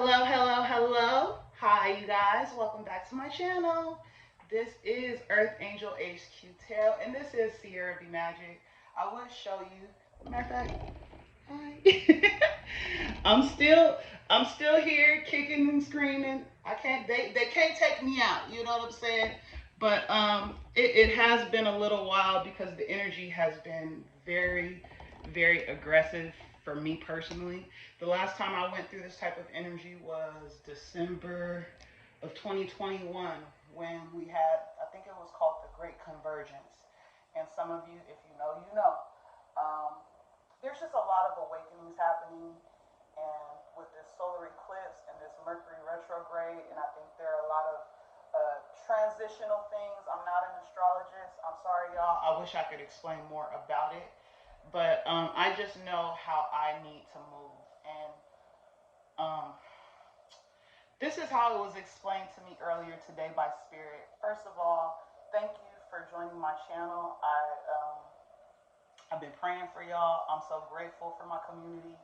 Hello, hello, hello. Hi, you guys. Welcome back to my channel. This is Earth Angel HQ Tarot, and this is Sierra B Magic. I will show you. Matter of fact, hi. I'm still here, kicking and screaming. I can't. They can't take me out. You know what I'm saying? But it has been a little while because the energy has been very, very aggressive for me personally. The last time I went through this type of energy was December of 2021 when we had, I think it was called the Great Convergence. And some of you, if you know, you know. There's just a lot of awakenings happening, and with this solar eclipse and this Mercury retrograde, and I think there are a lot of transitional things. I'm not an astrologist. I'm sorry, y'all. I wish I could explain more about it, but I just know how I need to move, and um, this is how it was explained to me earlier today by Spirit. First of all, thank you for joining my channel. I've been praying for y'all. I'm so grateful for my community,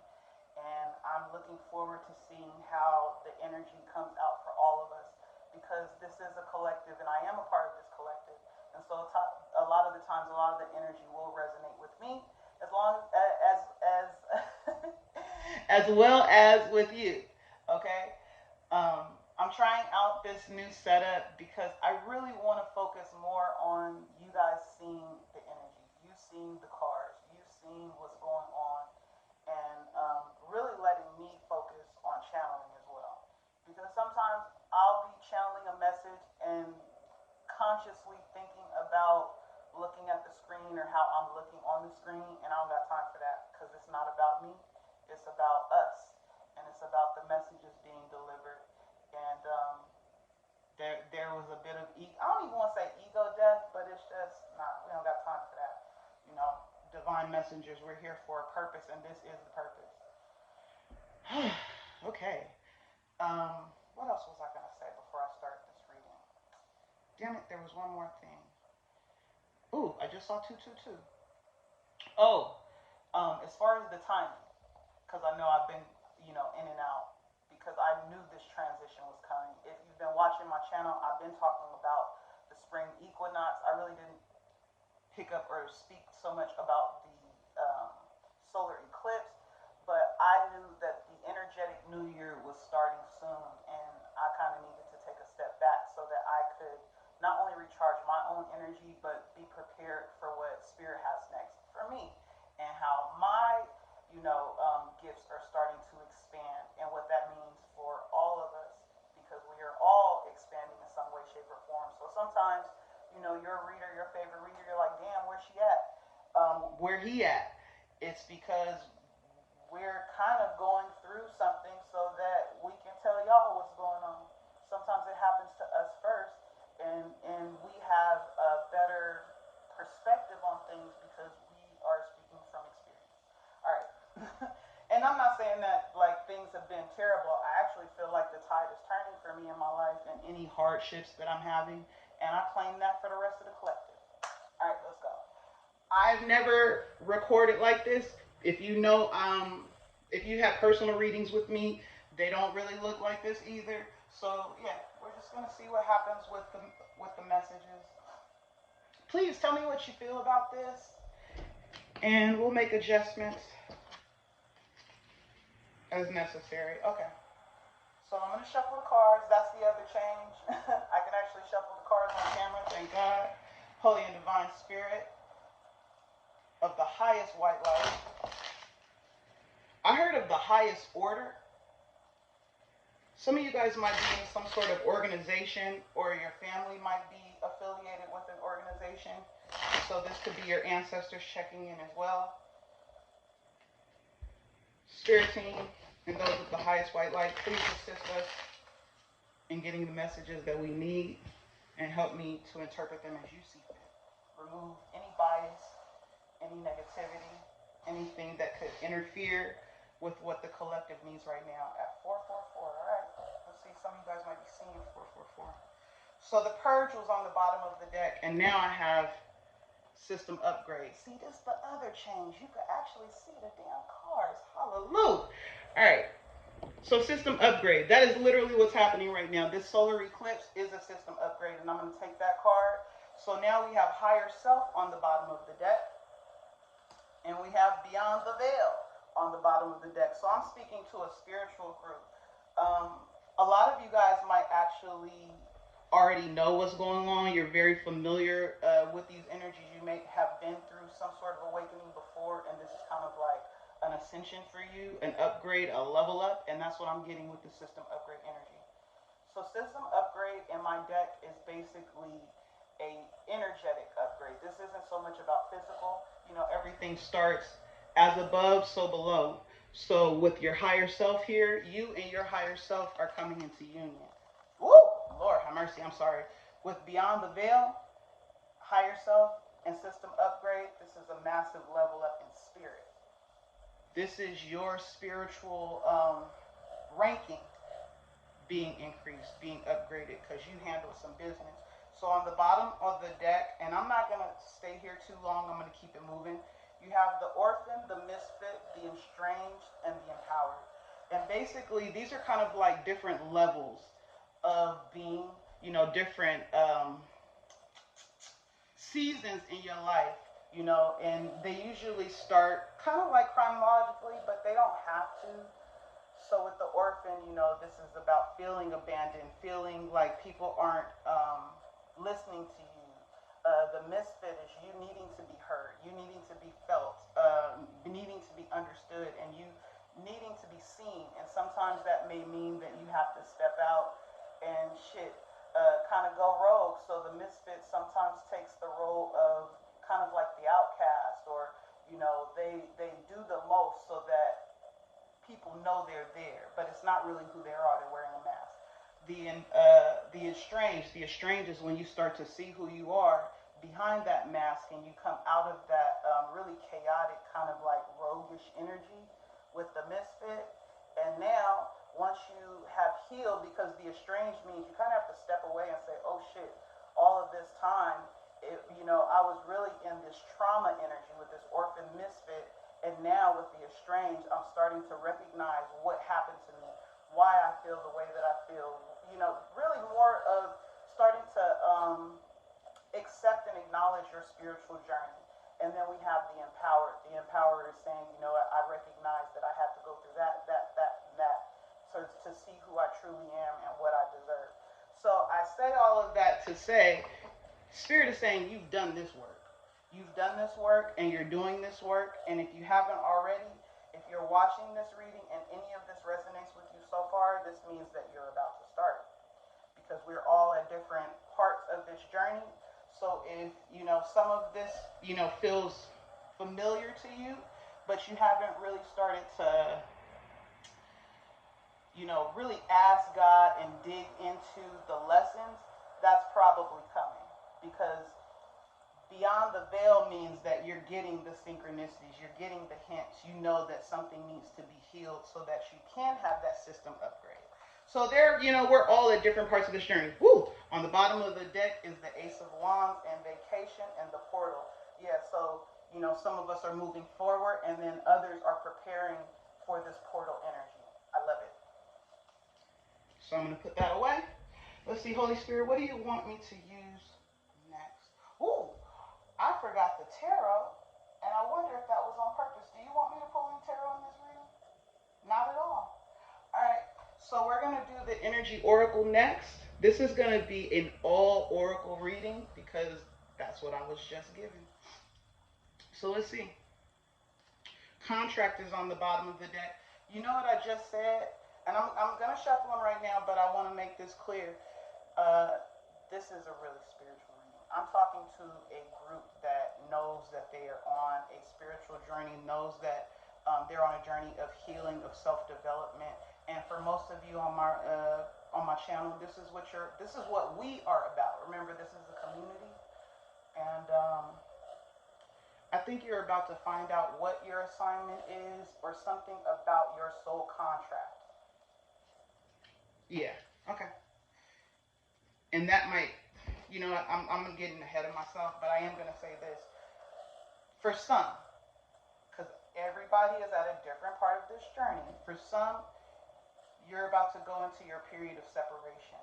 and I'm looking forward to seeing how the energy comes out for all of us, because this is a collective, and I am a part of this collective. And so a lot of the times, a lot of the energy will resonate with me, as long as as well as with you. Okay. I'm trying out this new setup because I really want to focus more on you guys seeing the energy, you seeing the cards, you seeing what's going on, and really letting me focus on channeling as well. Because sometimes I'll be channeling a message and consciously thinking about looking at the screen or how I'm looking on the screen, and I don't got time for that because it's not about me, it's about us, and it's about the messages being delivered. And there was a bit of I don't even want to say ego death, but it's just we don't got time for that. You know, divine messengers, we're here for a purpose, and this is the purpose. Okay. What else was I gonna say before I start this reading? Damn it, there was one more thing. Ooh, I just saw 222. Oh, as far as the timing, because I know I've been, in and out, because I knew this transition was coming. If you've been watching my channel, I've been talking about the spring equinox. I really didn't pick up or speak so much about the solar eclipse, but I knew that the energetic new year was starting soon, and I kind of needed to take a step back so that I could not only recharge my own energy, but be prepared for what Spirit has next for me, and how my gifts are starting to expand, and what that means for all of us, because we are all expanding in some way, shape, or form. So sometimes, you're a reader, your favorite reader, you're like, damn, where's she at? Where he at? It's because we're kind of going through something so that we can tell y'all what's going on. Sometimes it happens to us first, and we have a better perspective on things because we are speaking from experience. All right. And I'm not saying that like things have been terrible. I actually feel like the tide is turning for me in my life and any hardships that I'm having, and I claim that for the rest of the collective. All right, let's go. I've never recorded like this. If you know, if you have personal readings with me, they don't really look like this either. So yeah, we're just gonna see what happens with the messages. Please tell me what you feel about this, and we'll make adjustments as necessary. Okay. So I'm gonna shuffle the cards. That's the other change. I can actually shuffle the cards on camera. Thank God. Holy and divine spirit of the highest white light. I heard of the highest order. Some of you guys might be in some sort of organization, or your family might be affiliated with an organization. So this could be your ancestors checking in as well. Spirit team and those with the highest white light, please assist us in getting the messages that we need and help me to interpret them as you see fit. Remove any bias, any negativity, anything that could interfere with what the collective needs right now at 444. All right, let's see. Some of you guys might be seeing 444. So the purge was on the bottom of the deck, and now I have system upgrade. See, this is the other change. You could actually see the damn cards. Hallelujah. All right. So system upgrade. That is literally what's happening right now. This solar eclipse is a system upgrade, and I'm going to take that card. So now we have higher self on the bottom of the deck, and we have beyond the veil on the bottom of the deck. So I'm speaking to a spiritual group. A lot of you guys might actually already know what's going on. You're very familiar with these energies. You may have been through some sort of awakening before, and this is kind of like an ascension for you, an upgrade, a level up, and that's what I'm getting with the system upgrade energy. So system upgrade in my deck is basically a energetic upgrade. This isn't so much about physical. You know, everything starts as above, so below. So with your higher self here, you and your higher self are coming into union. Woo! Lord have mercy, I'm sorry. With beyond the veil, higher self, and system upgrade, this is a massive level up in spirit. This is your spiritual ranking being increased, being upgraded, because you handled some business. So on the bottom of the deck, and I'm not going to stay here too long, I'm going to keep it moving. You have the orphan, the misfit, the estranged, and the empowered. And basically, these are kind of like different levels of being, you know, different seasons in your life, you know, and they usually start kind of like chronologically, but they don't have to. So with the orphan, you know, this is about feeling abandoned, feeling like people aren't listening to you. The misfit is you needing to be heard, you needing to be felt, needing to be understood, and you needing to be seen. And sometimes that may mean that you have to step out and kind of go rogue. So the misfit sometimes takes the role of kind of like the outcast, or, you know, they do the most so that people know they're there, but it's not really who they are. They're wearing a mask. The estranged is when you start to see who you are behind that mask, and you come out of that really chaotic kind of like roguish energy with the misfit. And now, once you have healed, because the estranged means you kind of have to step away and say, oh shit, all of this time, you know, I was really in this trauma energy with this orphan misfit. And now with the estranged, I'm starting to recognize what happened to me, why I feel the way that I feel. You know, really more of starting to accept and acknowledge your spiritual journey. And then we have the empowered. The empowered is saying, you know, I recognize that I had to go through that, and that to see who I truly am and what I deserve. So I say all of that to say, Spirit is saying you've done this work. You've done this work and you're doing this work. And if you haven't already, if you're watching this reading and any of this resonates with you so far, this means that you're about to start. Because we're all at different parts of this journey. So if, you know, some of this, you know, feels familiar to you, but you haven't really started to, you know, really ask God and dig into the lessons, that's probably coming. Because beyond the veil means that you're getting the synchronicities, you're getting the hints, you know that something needs to be healed so that you can have that system upgrade. So there, you know, we're all at different parts of this journey. Woo! On the bottom of the deck is the Ace of Wands and vacation and the portal. Yeah, so, you know, some of us are moving forward and then others are preparing for this portal energy. I love it. So I'm going to put that away. Let's see, Holy Spirit, what do you want me to use next? Ooh, I forgot the tarot, and I wonder if that was on purpose. Do you want me to pull in tarot in this reading? Not at all. All right, so we're going to do the energy oracle next. This is going to be an all oracle reading because that's what I was just given. So let's see. Contract is on the bottom of the deck. You know what I just said? And I'm going to shuffle them right now, but I want to make this clear. This is a really spiritual reading. I'm talking to a group that knows that they are on a spiritual journey, knows that they're on a journey of healing, of self-development. And for most of you on my channel, this is what we are about. Remember, this is a community, and I think you're about to find out what your assignment is, or something about your soul contract. Yeah. Okay. And that might, you know, I'm getting ahead of myself, but I am going to say this. For some, because everybody is at a different part of this journey, for some, You're about to go into your period of separation.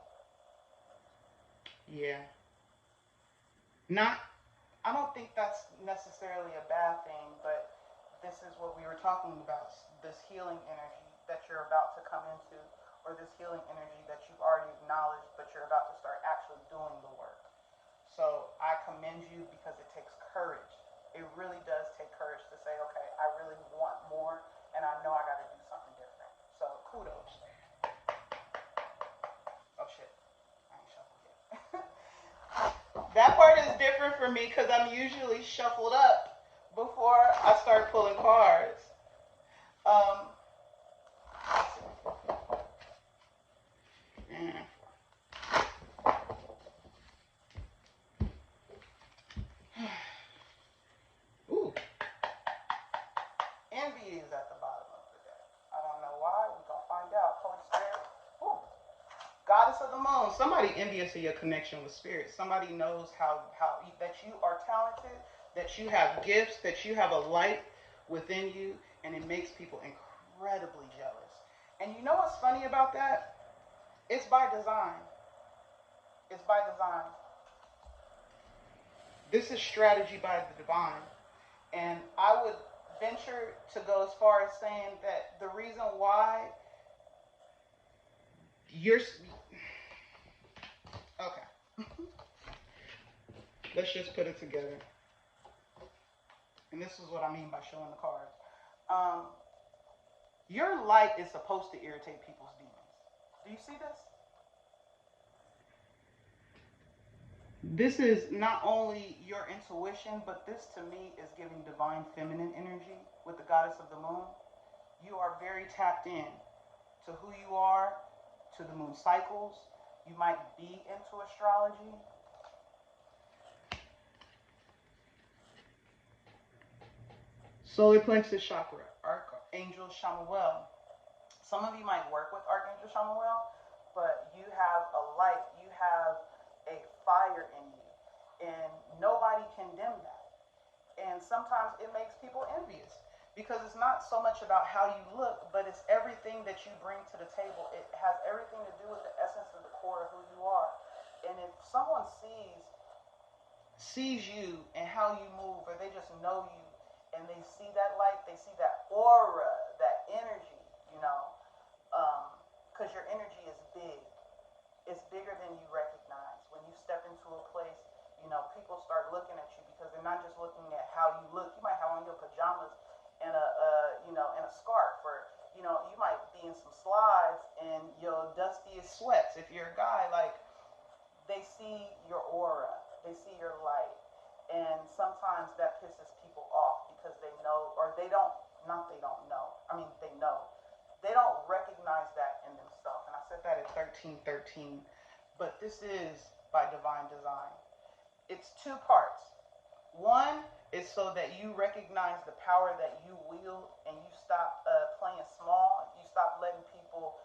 Yeah. Not, I don't think that's necessarily a bad thing, but this is what we were talking about, this healing energy that you're about to come into, or this healing energy that you've already acknowledged, but you're about to start actually doing the work. So I commend you because it takes courage. It really does take courage to say, okay, I really want more, and I know I got to do something different. So kudos. Oh shit, I ain't shuffled yet. That part is different for me because I'm usually shuffled up before I start pulling cards. Um, yeah. Ooh, envy is at the bottom of the deck. I don't know why. We're gonna find out. Holy Spirit. Ooh. Goddess of the moon. Somebody envious of your connection with spirit. Somebody knows how that you are talented, that you have gifts, that you have a light within you, and it makes people incredibly jealous. And you know what's funny about that? It's by design. It's by design. This is strategy by the divine. And I would venture to go as far as saying that the reason why you're okay. Let's just put it together. And this is what I mean by showing the cards. Your light is supposed to irritate people's demons. Do you see this? This is not only your intuition, but this to me is giving divine feminine energy with the goddess of the moon. You are very tapped in to who you are, to the moon cycles. You might be into astrology. Solar plexus chakra, Archangel Chamuel. Some of you might work with Archangel Chamuel, but you have a light, you have a fire in you, and nobody can dim that. And sometimes it makes people envious because it's not so much about how you look, but it's everything that you bring to the table. It has everything to do with the essence of the core of who you are. And if someone sees you and how you move, or they just know you, and they see that light, they see that aura, that energy, you know, because your energy is big. It's bigger than you recognize. When you step into a place, you know, people start looking at you because they're not just looking at how you look. You might have on your pajamas and and a scarf, or you might be in some slides and your dustiest sweats. If you're a guy, like, they see your aura, they see your light, and sometimes that pisses people off because they know, or they don't, not they don't know. I mean, they know. They don't recognize that in themselves. And I said that at 1313. But this is by divine design. It's two parts. One is so that you recognize the power that you wield and you stop playing small. You stop letting people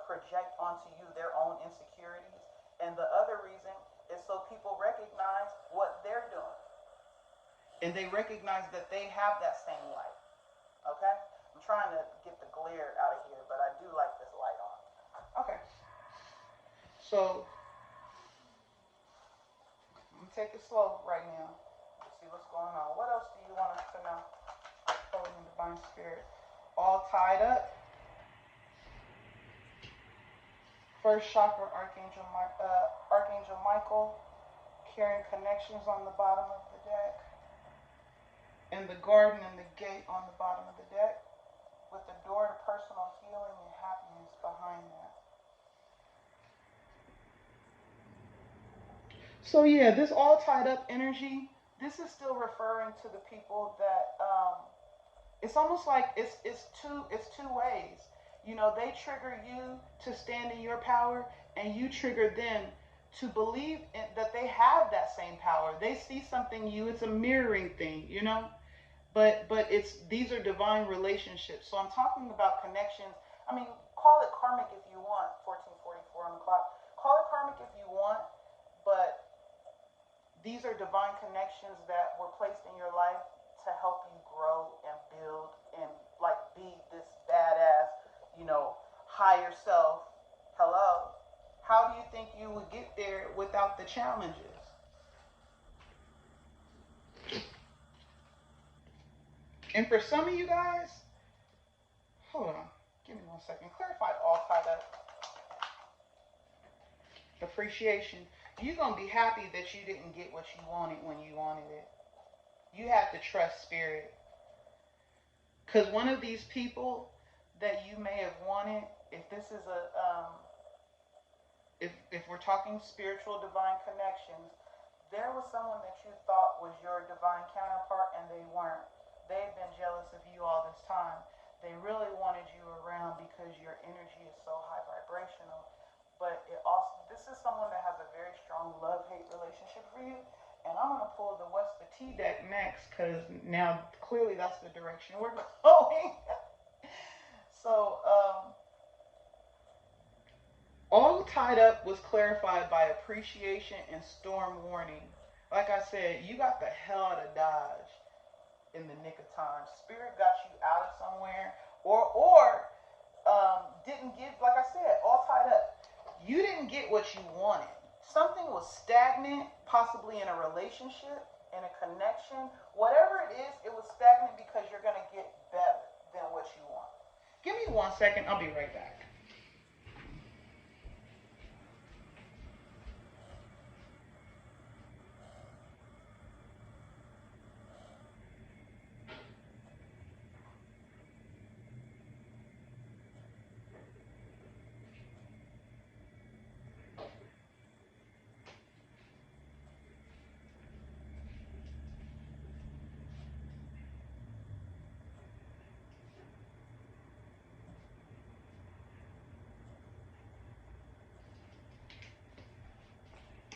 project onto you their own insecurities. And the other reason is so people recognize what they're doing. And they recognize that they have that same light. Okay? I'm trying to get the glare out of here, but I do like this light on. Okay. So, I'm going to take it slow right now. Let's see what's going on. What else do you want us to know? Holy and divine spirit. All tied up. First chakra, Archangel Michael. Carrying connections on the bottom of the deck. And the garden and the gate on the bottom of the deck, with the door to personal healing and happiness behind that. So yeah, this all tied up energy, this is still referring to the people that it's almost like it's two ways. You know, they trigger you to stand in your power, and you trigger them to believe that they have that same power. They see something in you. It's a mirroring thing, you know. But these are divine relationships. So I'm talking about connections. I mean, call it karmic if you want. 1444 on the clock. Call it karmic if you want, but these are divine connections that were placed in your life to help you grow and build and like be this badass, higher self. Hello. How do you think you would get there without the challenges? And for some of you guys, hold on, give me 1 second. Clarify all tied up. Appreciation. You're going to be happy that you didn't get what you wanted when you wanted it. You have to trust spirit. Because one of these people that you may have wanted, if this is a, if we're talking spiritual divine connections, there was someone that you thought was your divine counterpart and they weren't. They've been jealous of you all this time. They really wanted you around because your energy is so high vibrational. But it also, this is someone that has a very strong love-hate relationship for you. And I'm going to pull the West the T deck next because now clearly that's the direction we're going. So, all tied up was clarified by appreciation and storm warning. Like I said, you got the hell out of Dodge in the nick of time. Spirit got you out of somewhere, or didn't give, like I said, all tied up. You didn't get what you wanted. Something was stagnant, possibly in a relationship, in a connection. Whatever it is, it was stagnant because you're going to get better than what you want. Give me 1 second. I'll be right back.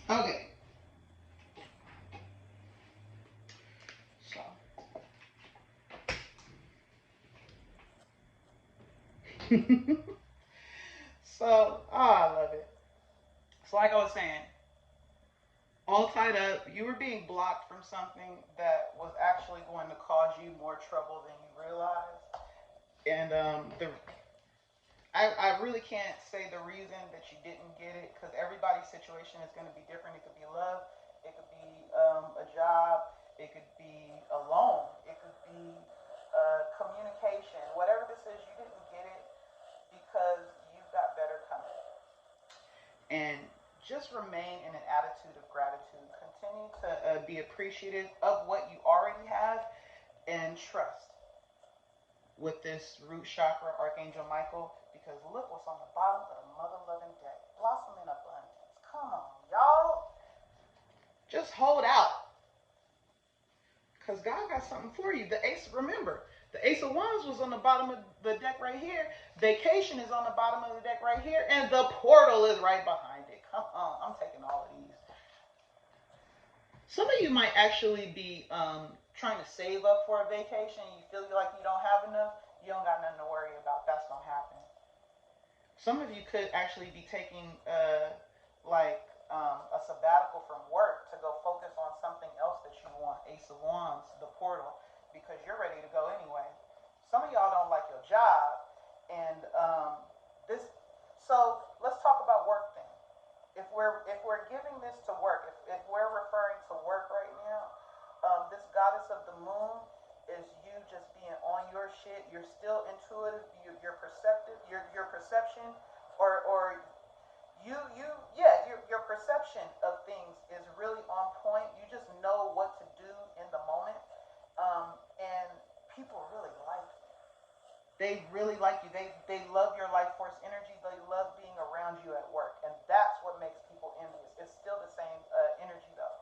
Okay. So. So, I love it. So, like I was saying, all tied up, you were being blocked from something that was actually going to cause you more trouble than you realized. And I really can't say the reason that you didn't get it because everybody's situation is going to be different. It could be love, it could be a job, it could be a loan, it could be communication. Whatever this is, you didn't get it because you've got better coming. And just remain in an attitude of gratitude. Continue to be appreciative of what you already have and trust with this root chakra, Archangel Michael, because look what's on the bottom of the mother loving deck. Blossom in abundance. Come on, y'all. Just hold out. Because God got something for you. The ace, remember, the Ace of Wands was on the bottom of the deck right here. Vacation is on the bottom of the deck right here. And the portal is right behind it. Come on. I'm taking all of these. Some of you might actually be trying to save up for a vacation. You feel like you don't have enough. You don't got nothing to worry about. That's going to happen. Some of you could actually be taking a sabbatical from work to go focus on something else that you want. Ace of Wands, the portal, because you're ready to go anyway. Some of y'all don't like your job, and this. So let's talk about work then. If we're giving this to work, if we're referring to work right now, this goddess of the moon is you just being on your shit. You're still intuitive. You're perceptive. Your perception, or your perception of things is really on point. You just know what to do in the moment, and people really like you. They really like you. They love your life force energy. They love being around you at work, and that's what makes people envious. It's still the same energy though,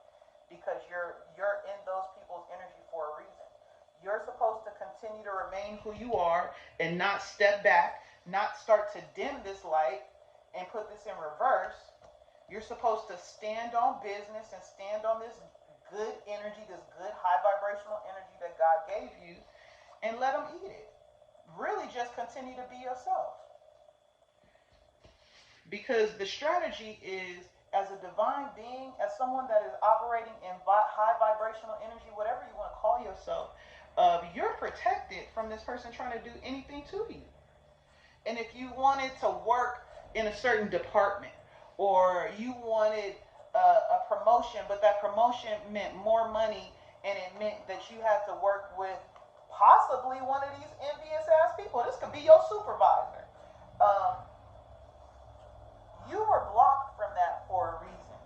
because you're in those people's energy for a reason. You're supposed to continue to remain who you are and not step back, not start to dim this light and put this in reverse. You're supposed to stand on business and stand on this good energy, this good high vibrational energy that God gave you, and let them eat it. Really just continue to be yourself. Because the strategy is, as a divine being, as someone that is operating in high vibrational energy, whatever you want to call yourself, you're protected from this person trying to do anything to you. And if you wanted to work in a certain department, or you wanted a promotion, but that promotion meant more money, and it meant that you had to work with possibly one of these envious ass people. This could be your supervisor. Um, you were blocked from that for a reason.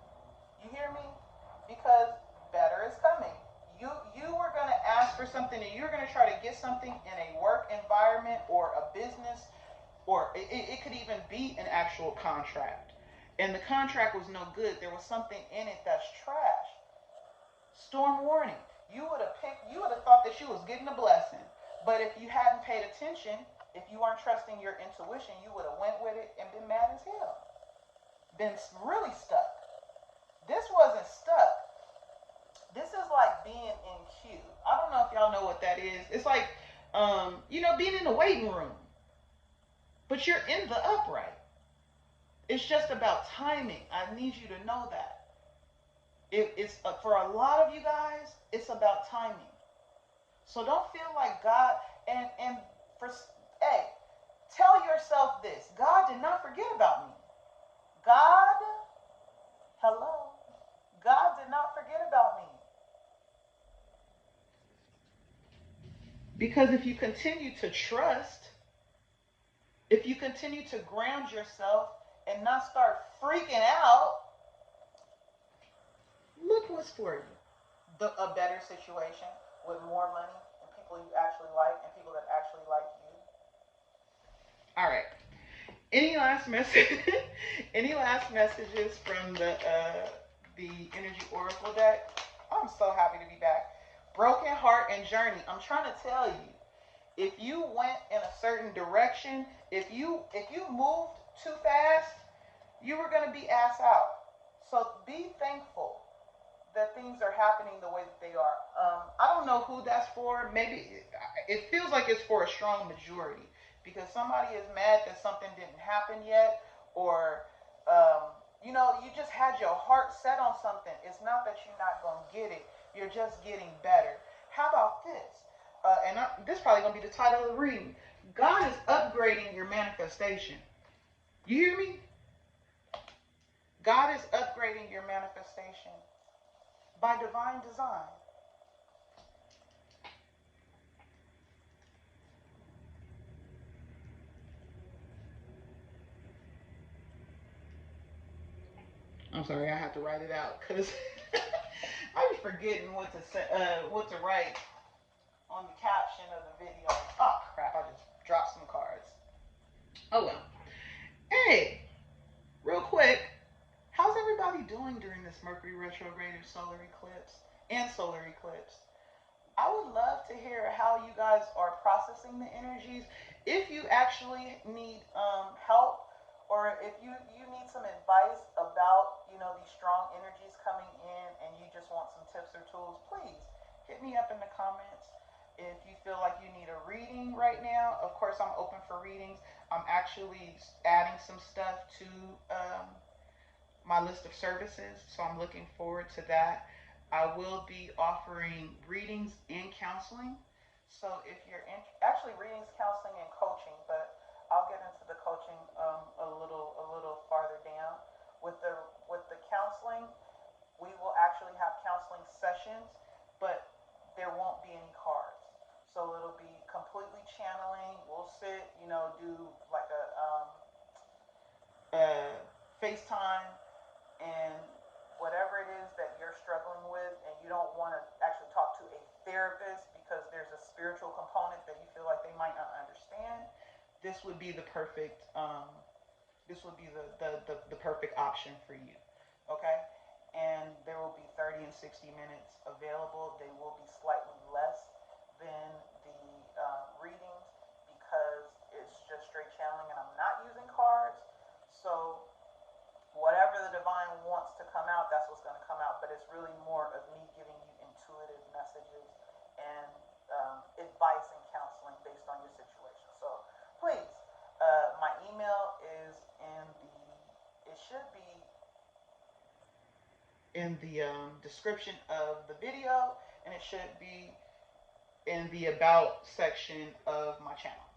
You hear me? Because better is coming. You were gonna ask for something, and you're gonna try to get something in a work environment or a business, or it could even be an actual contract. And the contract was no good. There was something in it that's trash. Storm warning. You would have thought that you was getting a blessing. But if you hadn't paid attention, if you weren't trusting your intuition, you would have went with it and been mad as hell. Been really stuck. This wasn't stuck. This is like being in queue. I don't know if y'all know what that is. It's like, being in the waiting room, but you're in the upright. It's just about timing. I need you to know that. It's for a lot of you guys, it's about timing. So don't feel like God and for hey, tell yourself this: God did not forget about me. God, hello, God did not forget about me. Because if you continue to trust, if you continue to ground yourself and not start freaking out, look what's for you. A better situation with more money and people you actually like and people that actually like you. All right. Any last message? Any last messages from the Energy Oracle deck? I'm so happy to be back. Broken heart and journey. I'm trying to tell you, if you went in a certain direction, if you moved too fast, you were going to be ass out. So be thankful that things are happening the way that they are. I don't know who that's for. Maybe it feels like it's for a strong majority, because somebody is mad that something didn't happen yet, or you just had your heart set on something. It's not that you're not going to get it. You're just getting better. How about this? This is probably going to be the title of the reading. God is upgrading your manifestation. You hear me? God is upgrading your manifestation by divine design. I'm sorry, I have to write it out because I be forgetting what to say, what to write on the caption of the video. Oh crap! I just dropped some cards. Oh well. Hey, real quick, how's everybody doing during this Mercury retrograde or solar eclipse and solar eclipse? I would love to hear how you guys are processing the energies. If you actually need help, or if you need some advice about these strong energies coming in, and you just want some tips or tools, please hit me up in the comments. If you feel like you need a reading right now, of course I'm open for readings. I'm actually adding some stuff to my list of services, so I'm looking forward to that. I will be offering readings and counseling. So if you're actually readings, counseling, and coaching, but I'll get into the coaching a little farther down. With the counseling, we will actually have counseling sessions, but there won't be any cards. So it'll be completely channeling. We'll sit, do like a FaceTime, and whatever it is that you're struggling with, and you don't want to actually talk to a therapist because there's a spiritual component that you feel like they might not understand, this would be the perfect the perfect option for you. Okay? And there will be 30 and 60 minutes available. They will be slightly less than the readings, because it's just straight channeling and I'm not using cards. So whatever the divine wants to come out, that's what's going to come out. But it's really more of me giving you intuitive messages and advice and counseling based on your situation. So please, my email is it should be in the description of the video, and it should be in the about section of my channel.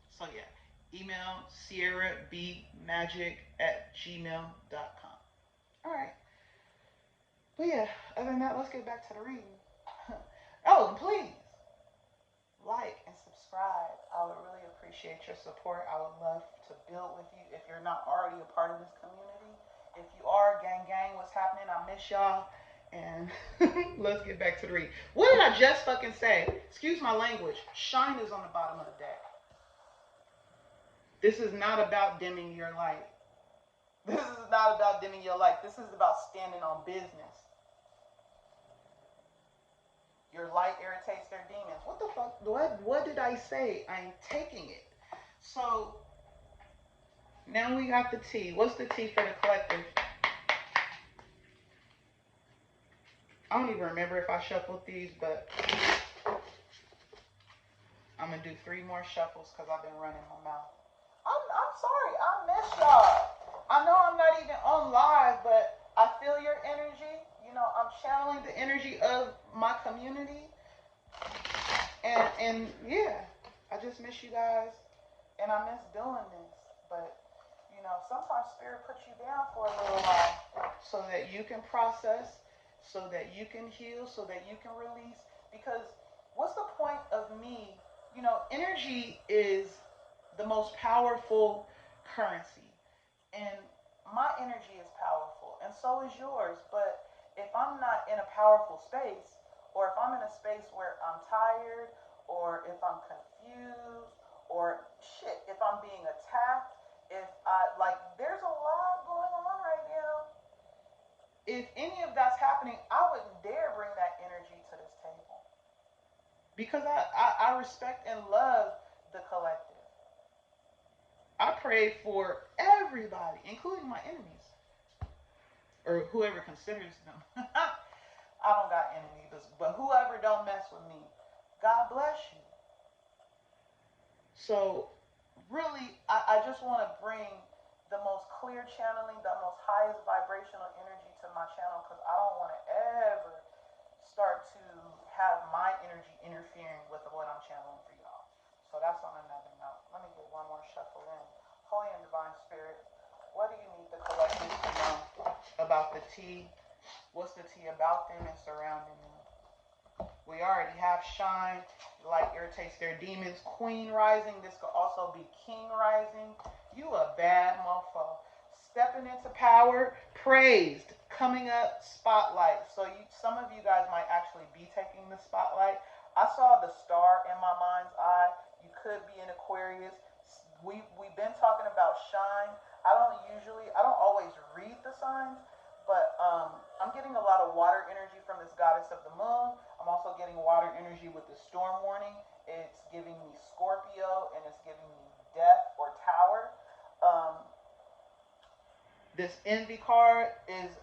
So yeah, Email sierrabmagic@gmail.com. All right. But yeah, other than that, let's get back to the reading. Oh, and please like and subscribe. I would really appreciate your support. I would love to build with you if you're not already a part of this community. If you are, gang, what's happening? I miss y'all. And let's get back to the read. What did I just fucking say? Excuse my language. Shine is on the bottom of the deck. This is not about dimming your light. This is not about dimming your light. This is about standing on business. Your light irritates their demons. What the fuck? What did I say? I'm taking it. So now we got the T. What's the T for the collective? I don't even remember if I shuffled these, but I'm going to do 3 more shuffles because I've been running my mouth. I'm sorry. I miss y'all. I know I'm not even on live, but I feel your energy. You know, I'm channeling the energy of my community. And yeah, I just miss you guys. And I miss doing this. But, you know, sometimes spirit puts you down for a little while so that you can process, so that you can heal, so that you can release. Because what's the point of me? You know, energy is the most powerful currency. And my energy is powerful, and so is yours. But if I'm not in a powerful space, or if I'm in a space where I'm tired, or if I'm confused, or shit, if I'm being attacked, there's a lot going on right now. If any of that's happening, I wouldn't dare bring that energy to this table. Because I respect and love the collective. I pray for everybody, including my enemies. Or whoever considers them. I don't got enemies, but whoever don't mess with me, God bless you. So, really, I just want to bring the most clear channeling, the most highest vibrational energy to my channel, because I don't want to ever start to have my energy interfering with what I'm channeling for y'all. So that's on another note. Let me get one more shuffle in. Holy and Divine Spirit, what do you need the collective to know about the T? What's the T about them and surrounding them? We already have Shine. Light irritates their demons. Queen rising. This could also be King rising. You a bad mofo. Stepping into power. Praised. Coming up. Spotlight. So some of you guys might actually be taking the spotlight. I saw the star in my mind's eye. You could be an Aquarius. We've been talking about Shine. I don't always read the signs, but I'm getting a lot of water energy from this goddess of the moon. I'm also getting water energy with the storm warning. It's giving me Scorpio, and it's giving me death or tower. This envy card is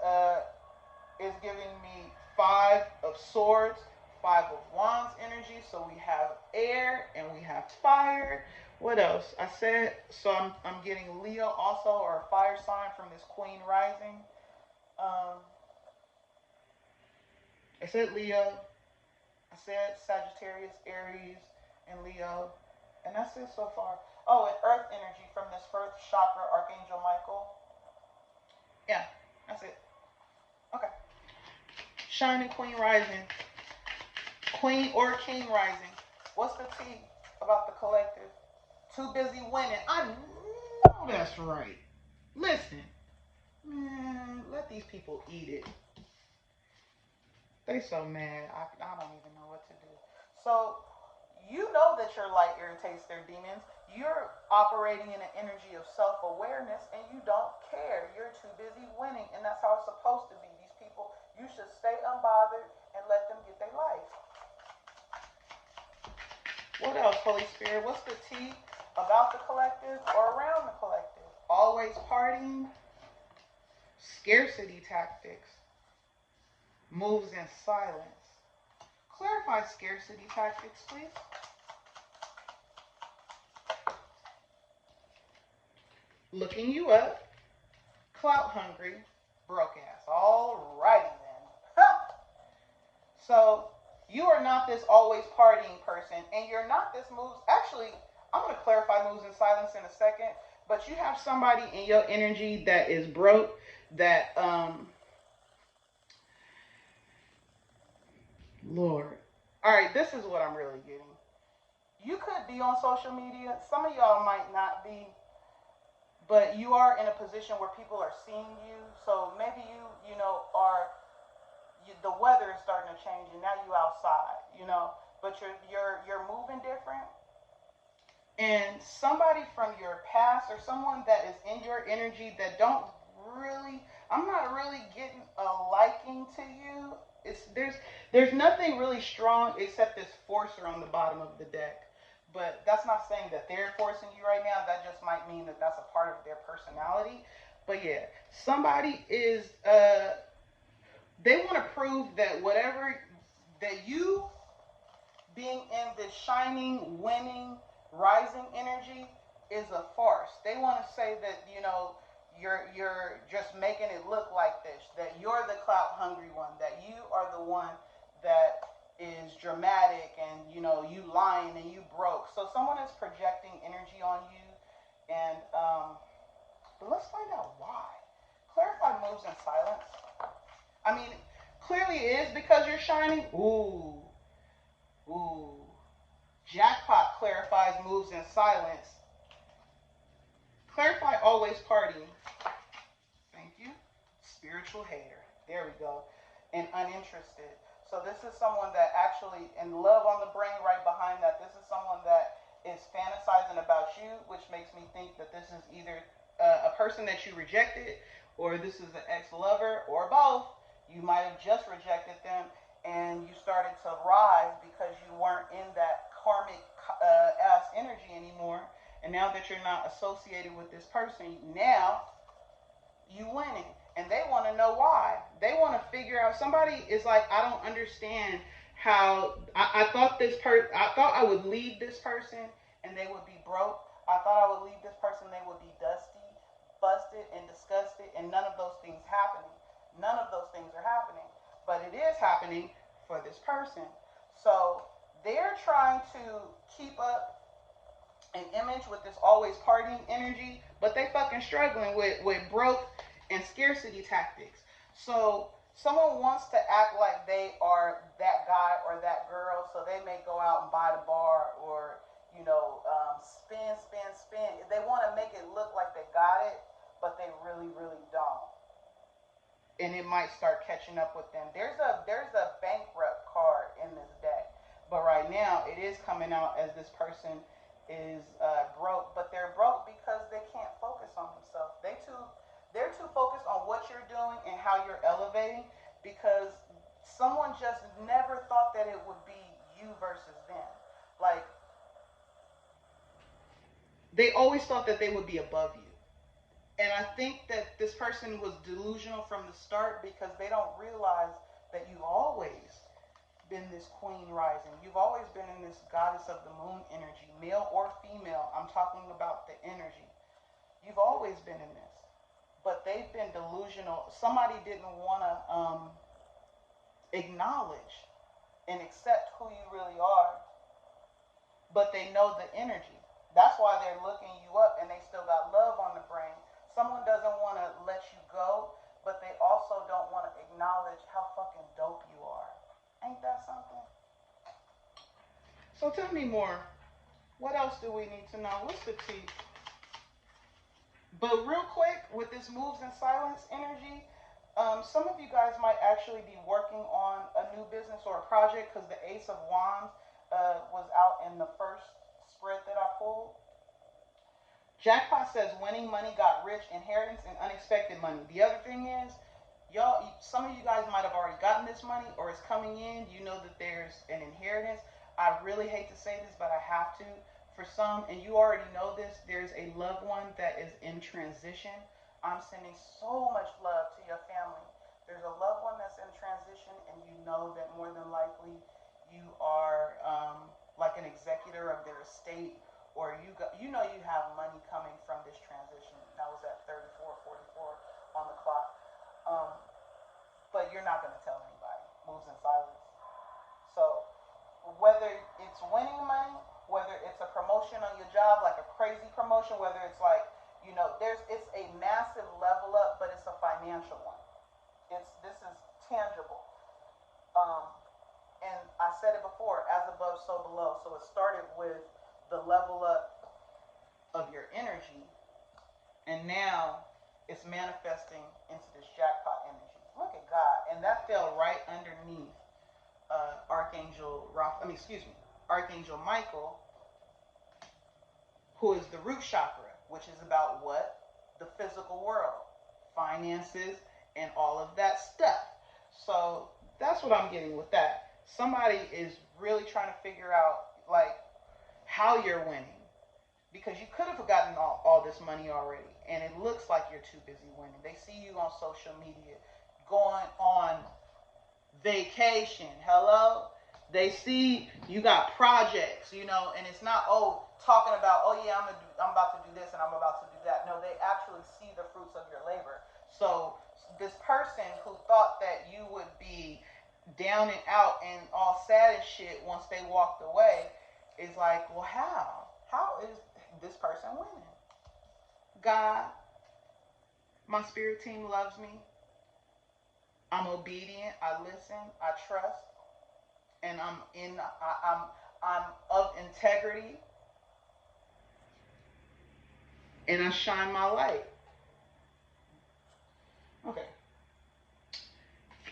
giving me 5 of swords, 5 of wands energy. So we have air and we have fire. What else? I said, so I'm getting Leo also, or a fire sign from this Queen rising. I said Leo. I said Sagittarius, Aries, and Leo. And that's it so far. Oh, and earth energy from this first chakra, Archangel Michael. Yeah, that's it. Okay. Shining Queen rising. Queen or King rising. What's the T about the collective? Too busy winning. I know that's right. Listen, man, let these people eat it. They so mad. I don't even know what to do. So, you know that your light irritates their demons. You're operating in an energy of self-awareness, and you don't care. You're too busy winning, and that's how it's supposed to be. These people, you should stay unbothered and let them get their life. What else, Holy Spirit? What's the T about the collective or around the collective? Always partying. Scarcity tactics. Moves in silence. Clarify scarcity tactics, please. Looking you up. Clout hungry. Broke ass. Alrighty then. So, you are not this always partying person, and you're not this moves. Actually, I'm going to clarify moves in silence in a second, but you have somebody in your energy that is broke, that, Lord. All right, this is what I'm really getting. You could be on social media. Some of y'all might not be, but you are in a position where people are seeing you. So maybe you know, the weather is starting to change, and now you outside, you know, but you're moving different. And somebody from your past or someone that is in your energy that don't really, I'm not really getting a liking to you. It's there's nothing really strong except this forcer on the bottom of the deck. But that's not saying that they're forcing you right now. That just might mean that that's a part of their personality. But yeah, somebody is they want to prove that whatever that you being in this shining, winning, rising energy is a farce. They want to say that, you know, you're just making it look like this, that you're the clout hungry one, that you are the one that is dramatic, and you know, you lying and you broke. So someone is projecting energy on you, and but let's find out why. Clarify moves in silence. I mean, clearly it is because you're shining. Ooh. Jackpot clarifies moves in silence. Clarify always partying. Thank you. Spiritual hater. There we go. And uninterested. So this is someone that actually, and love on the brain right behind that, this is someone that is fantasizing about you, which makes me think that this is either a person that you rejected, or this is an ex-lover, or both. You might have just rejected them, and you started to rise because you weren't in that karmic ass energy anymore. And now that you're not associated with this person, now you winning. And they want to know why. They want to figure out. Somebody is like, I don't understand how I thought I thought I would leave this person and they would be broke. I thought I would leave this person, they would be dusty, busted, and disgusted, and none of those things happening. None of those things are happening. But it is happening for this person. So they're trying to keep up an image with this always partying energy, but they fucking struggling with broke and scarcity tactics. So someone wants to act like they are that guy or that girl, so they may go out and buy the bar, or you know, spin. They want to make it look like they got it, but they really don't. And it might start catching up with them. There's a bankrupt card in this deck, but right now it is coming out as this person is broke, but they're broke because they can't focus on themselves. They're too focused on what you're doing and how you're elevating, because someone just never thought that it would be you versus them. Like, they always thought that they would be above you. And I think that this person was delusional from the start, because they don't realize that you've always been this queen rising. You've always been in this goddess of the moon energy, male or female. I'm talking about the energy. You've always been in this. But they've been delusional. Somebody didn't want to acknowledge and accept who you really are, but they know the energy. That's why they're looking you up, and they still got love on the brain. Someone doesn't want to let you go, but they also don't want to acknowledge how fucking dope you are. Ain't that something? So tell me more. What else do we need to know? What's the tea? But real quick, with this moves in silence energy, some of you guys might actually be working on a new business or a project, because the Ace of Wands was out in the first spread that I pulled. Jackpot says winning, money, got rich, inheritance, and unexpected money. The other thing is, y'all, some of you guys might have already gotten this money, or it's coming in. You know that there's an inheritance. I really hate to say this, but I have to. For some, and you already know this, there's a loved one that is in transition. I'm sending so much love to your family. There's a loved one that's in transition, and you know that more than likely you are like an executor of their estate, or you know you have money coming from this transition. That was at 34:44 on the clock. But you're not going to tell anybody. Moves in silence. So whether it's winning money, whether it's a promotion on your job, like a crazy promotion, whether it's like, you know, it's a massive level up, but it's a financial one. This is tangible. And I said it before, as above, so below. So it started with the level up of your energy, and now it's manifesting into this jackpot energy. Look at God. And that fell right underneath Archangel Michael, who is the root chakra, which is about what? The physical world, finances, and all of that stuff. So that's what I'm getting with that. Somebody is really trying to figure out, like, how you're winning. Because you could have gotten all this money already, and it looks like you're too busy winning. They see you on social media going on vacation. Hello? They see you got projects, you know, and it's not, talking about, yeah, I'm about to do this and I'm about to do that. No, they actually see the fruits of your labor. So this person who thought that you would be down and out and all sad and shit once they walked away is like, well, how is this person winning? God, my spirit team loves me. I'm obedient. I listen. I trust, and I'm of integrity, and I shine my light. Okay.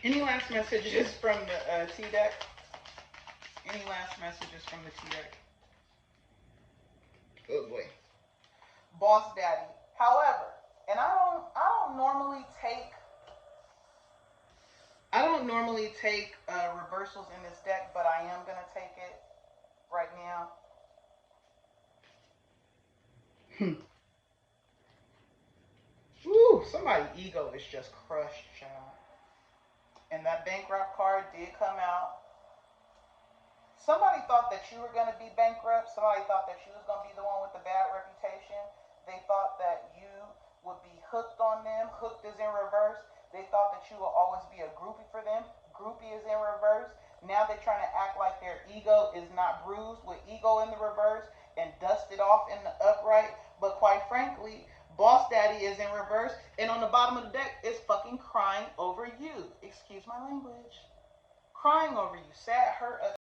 Any last messages from the T deck? Any last messages from the T deck? Oh boy. Boss Daddy. However, and I don't normally take reversals in this deck, but I am gonna take it right now. Ooh, somebody's ego is just crushed, child. And that bankrupt card did come out. Somebody thought that you were going to be bankrupt. Somebody thought that you was going to be the one with the bad reputation. They thought that you would be hooked on them. Hooked is in reverse. They thought that you will always be a groupie for them. Groupie is in reverse. Now they're trying to act like their ego is not bruised with ego in the reverse and dusted off in the upright. But quite frankly, Boss Daddy is in reverse. And on the bottom of the deck is fucking crying over you. Excuse my language. Crying over you. Sad, hurt,